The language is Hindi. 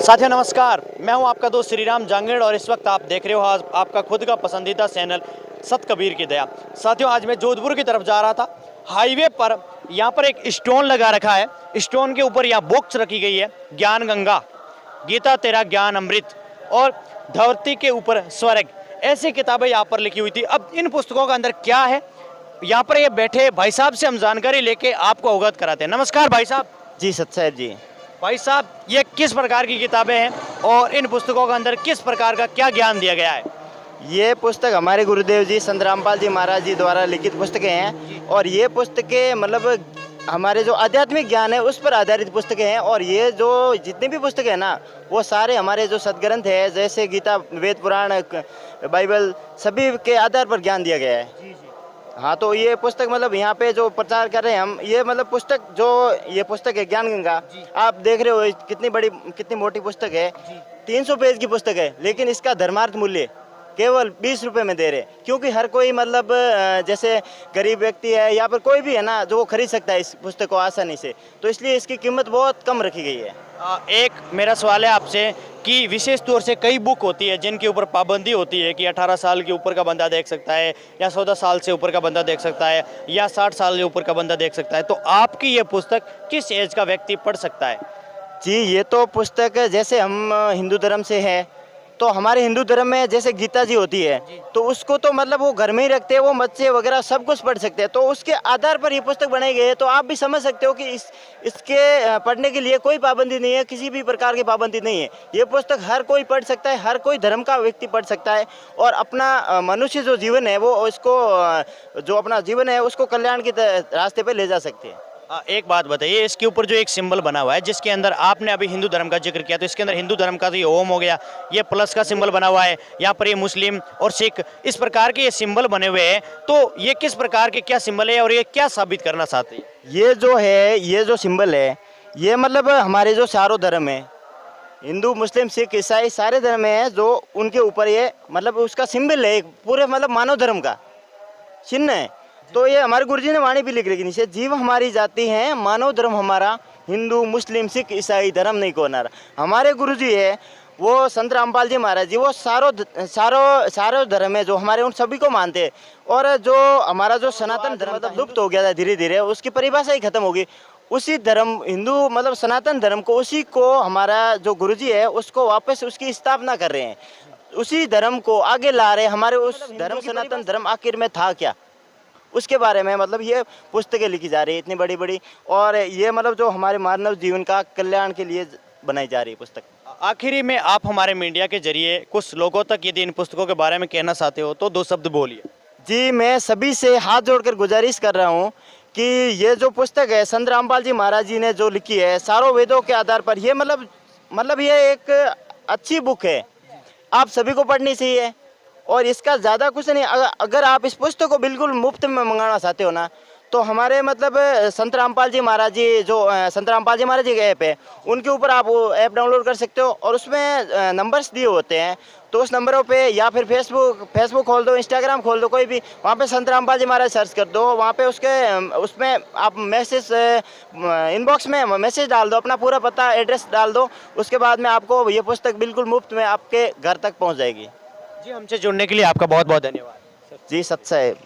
साथियों नमस्कार, मैं हूं आपका दोस्त श्रीराम जांगेड़ और इस वक्त आप देख रहे हो आपका खुद का पसंदीदा चैनल सत कबीर की दया। साथियों आज मैं जोधपुर की तरफ जा रहा था। हाईवे पर यहां पर एक स्टोन लगा रखा है। स्टोन के ऊपर यहां बॉक्स रखी गई है, ज्ञान गंगा, गीता तेरा ज्ञान अमृत और धरती के ऊपर स्वर्ग, ऐसी किताबें यहाँ पर लिखी हुई थी। अब इन पुस्तकों के अंदर क्या है, यहाँ पर ये बैठे भाई साहब से हम जानकारी लेके आपको अवगत कराते हैं। नमस्कार भाई साहब। जी सत साहब जी। भाई साहब ये किस प्रकार की किताबें हैं और इन पुस्तकों के अंदर किस प्रकार का क्या ज्ञान दिया गया है? ये पुस्तक हमारे गुरुदेव जी संत रामपाल जी महाराज जी द्वारा लिखित पुस्तकें हैं और ये पुस्तकें मतलब हमारे जो आध्यात्मिक ज्ञान है उस पर आधारित पुस्तकें हैं। और ये जो जितनी भी पुस्तकें हैं ना वो सारे हमारे जो सदग्रंथ है जैसे गीता, वेद पुराण, बाइबल, सभी के आधार पर ज्ञान दिया गया है। हाँ, तो ये पुस्तक मतलब यहाँ पे जो प्रचार कर रहे हैं हम, ये मतलब पुस्तक जो ये पुस्तक है ज्ञान गंगा, आप देख रहे हो कितनी बड़ी कितनी मोटी पुस्तक है। 300 पेज की पुस्तक है, लेकिन इसका धर्मार्थ मूल्य केवल 20 रुपए में दे रहे, क्योंकि हर कोई मतलब जैसे गरीब व्यक्ति है या फिर कोई भी है ना जो वो खरीद सकता है इस पुस्तक को आसानी से, तो इसलिए इसकी कीमत बहुत कम रखी गई है। एक मेरा सवाल है आपसे कि विशेष तौर से कई बुक होती है जिनके ऊपर पाबंदी होती है कि 18 साल के ऊपर का बंदा देख सकता है या 14 साल से ऊपर का बंदा देख सकता है या 60 साल के ऊपर का बंदा देख सकता है, तो आपकी ये पुस्तक किस एज का व्यक्ति पढ़ सकता है? जी, ये तो पुस्तक जैसे हम हिंदू धर्म से है तो हमारे हिंदू धर्म में जैसे गीता जी होती है तो उसको तो मतलब वो घर में ही रखते हैं, वो बच्चे वगैरह सब कुछ पढ़ सकते हैं, तो उसके आधार पर ये पुस्तक बनाई गई है। तो आप भी समझ सकते हो कि इसके पढ़ने के लिए कोई पाबंदी नहीं है, किसी भी प्रकार की पाबंदी नहीं है। ये पुस्तक हर कोई पढ़ सकता है, हर कोई धर्म का व्यक्ति पढ़ सकता है और अपना मनुष्य जो जीवन है वो इसको जो अपना जीवन है उसको कल्याण के रास्ते पर ले जा सकते हैं। एक बात बताइए, इसके ऊपर जो एक सिंबल बना हुआ है जिसके अंदर आपने अभी हिंदू धर्म का जिक्र किया, तो इसके अंदर हिंदू धर्म का तो ये ओम हो गया, ये प्लस का सिंबल बना हुआ है, यहाँ पर ये मुस्लिम और सिख, इस प्रकार के ये सिंबल बने हुए हैं, तो ये किस प्रकार के क्या सिंबल है और ये क्या साबित करना चाहते हैं? ये जो है, ये जो सिंबल है ये मतलब हमारे जो चारों धर्म है, हिंदू, मुस्लिम, सिख, ईसाई, सारे धर्म है जो उनके ऊपर ये मतलब उसका सिंबल है, पूरे मतलब मानव धर्म का चिन्ह है। तो ये हमारे गुरुजी ने वाणी भी लिख रखी नीचे, जीव हमारी जाति है, मानव धर्म हमारा, हिंदू, मुस्लिम, सिख, ईसाई धर्म नहीं को नारा। हमारे गुरुजी है वो संत रामपाल जी महाराज जी, वो सारों धर्म है जो हमारे उन सभी को मानते हैं। और जो हमारा जो सनातन धर्म मतलब लुप्त हो गया था धीरे धीरे, उसकी परिभाषा ही खत्म होगी। उसी धर्म हिंदू मतलब सनातन धर्म को, उसी को हमारा जो गुरुजी है उसको वापस उसकी स्थापना कर रहे हैं, उसी धर्म को आगे ला रहे हैं। हमारे उस धर्म सनातन धर्म आखिर में था क्या, उसके बारे में मतलब ये पुस्तकें लिखी जा रही है इतनी बड़ी बड़ी, और ये मतलब जो हमारे मानव जीवन का कल्याण के लिए बनाई जा रही है पुस्तक। आखिरी में आप हमारे मीडिया के जरिए कुछ लोगों तक यदि इन पुस्तकों के बारे में कहना चाहते हो तो 2 शब्द बोलिए। जी, मैं सभी से हाथ जोड़कर गुजारिश कर रहा हूँ कि ये जो पुस्तक है संत रामपाल जी महाराज जी ने जो लिखी है चारों वेदों के आधार पर, ये मतलब ये एक अच्छी बुक है, आप सभी को पढ़नी चाहिए। और इसका ज़्यादा कुछ नहीं, अगर आप इस पुस्तक को बिल्कुल मुफ्त में मंगाना चाहते हो ना, तो हमारे मतलब संत रामपाल जी महाराज जी जो संत रामपाल जी महाराज जी का ऐप है उनके ऊपर आप वो ऐप डाउनलोड कर सकते हो और उसमें नंबर्स दिए होते हैं, तो उस नंबरों पे या फिर फेसबुक खोल दो, इंस्टाग्राम खोल दो, कोई भी, वहाँ पे संत रामपाल जी महाराज सर्च कर दो, वहाँ पे उसमें आप मैसेज इनबॉक्स में मैसेज डाल दो, अपना पूरा पता एड्रेस डाल दो, उसके बाद में आपको ये पुस्तक बिल्कुल मुफ्त में आपके घर तक पहुँच जाएगी। जी, हमसे जुड़ने के लिए आपका बहुत बहुत धन्यवाद। जी सत साहब।